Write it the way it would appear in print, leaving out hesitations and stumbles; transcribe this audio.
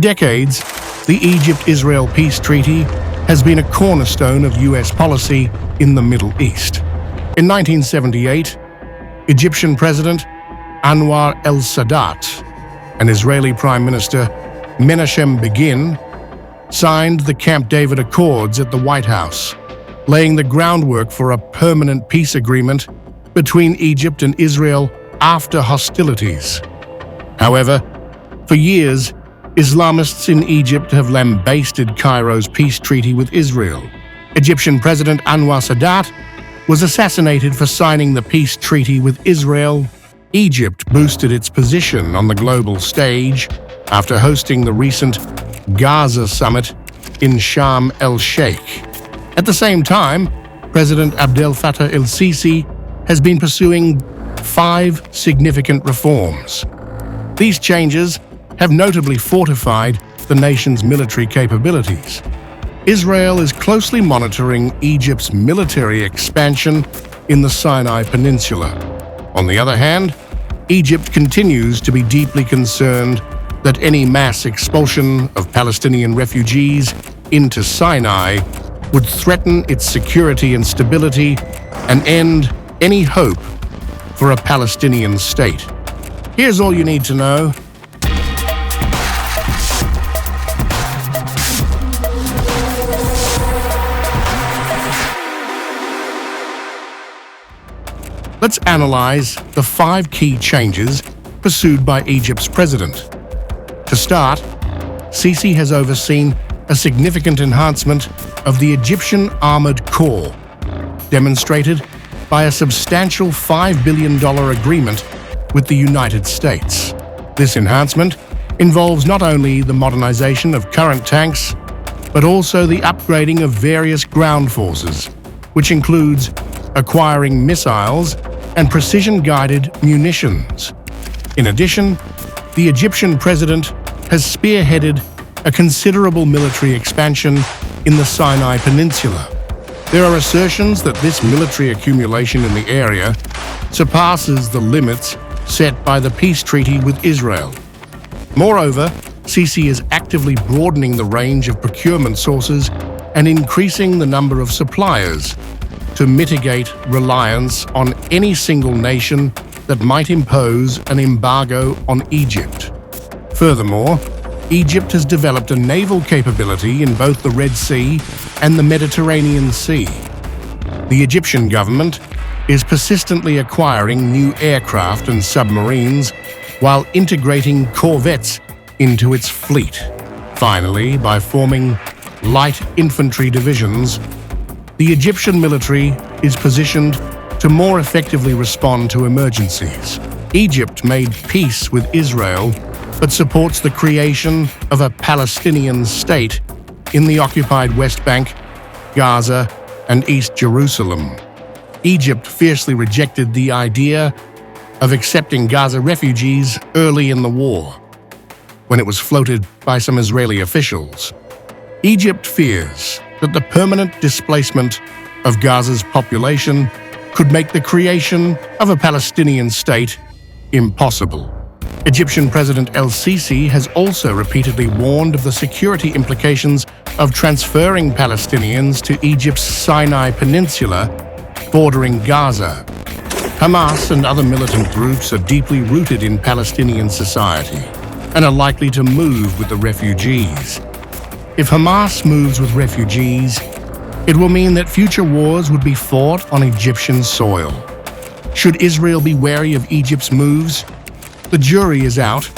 decades, the Egypt-Israel peace treaty has been a cornerstone of U.S. policy in the Middle East. In 1978, Egyptian President Anwar el-Sadat and Israeli Prime Minister Menachem signed the Camp David Accords at the White House, laying the groundwork for a permanent peace agreement between Egypt and Israel after hostilities. However, for years, Islamists in Egypt have lambasted Cairo's peace treaty with Israel. Egyptian President Anwar Sadat was assassinated for signing the peace treaty with Israel. Egypt boosted its position on the global stage after hosting the recent Gaza summit in Sharm el-Sheikh. At the same time, President Abdel Fattah el-Sisi has been pursuing 5 significant reforms. These changes have notably fortified the nation's military capabilities. Israel is closely monitoring Egypt's military expansion in the Sinai Peninsula. On the other hand, Egypt continues to be deeply concerned that any mass expulsion of Palestinian refugees into Sinai would threaten its security and stability and end any hope for a Palestinian state. Here's all you need to know. Let's analyze the 5 key changes pursued by Egypt's president. To start, Sisi has overseen a significant enhancement of the Egyptian Armored Corps, demonstrated by a substantial $5 billion agreement with the United States. This enhancement involves not only the modernization of current tanks, but also the upgrading of various ground forces, which includes acquiring missiles and precision-guided munitions. In addition, the Egyptian president has spearheaded a considerable military expansion in the Sinai Peninsula. There are assertions that this military accumulation in the area surpasses the limits set by the peace treaty with Israel. Moreover, Sisi is actively broadening the range of procurement sources and increasing the number of suppliers to mitigate reliance on any single nation that might impose an embargo on Egypt. Furthermore, Egypt has developed a naval capability in both the Red Sea and the Mediterranean Sea. The Egyptian government is persistently acquiring new aircraft and submarines while integrating corvettes into its fleet. Finally, by forming light infantry divisions, the Egyptian military is positioned to more effectively respond to emergencies. Egypt made peace with Israel, but supports the creation of a Palestinian state in the occupied West Bank, Gaza, and East Jerusalem. Egypt fiercely rejected the idea of accepting Gaza refugees early in the war, when it was floated by some Israeli officials. Egypt fears that the permanent displacement of Gaza's population could make the creation of a Palestinian state impossible. Egyptian President el-Sisi has also repeatedly warned of the security implications of transferring Palestinians to Egypt's Sinai Peninsula bordering Gaza. Hamas and other militant groups are deeply rooted in Palestinian society and are likely to move with the refugees. If Hamas moves with refugees, it will mean that future wars would be fought on Egyptian soil. Should Israel be wary of Egypt's moves? The jury is out,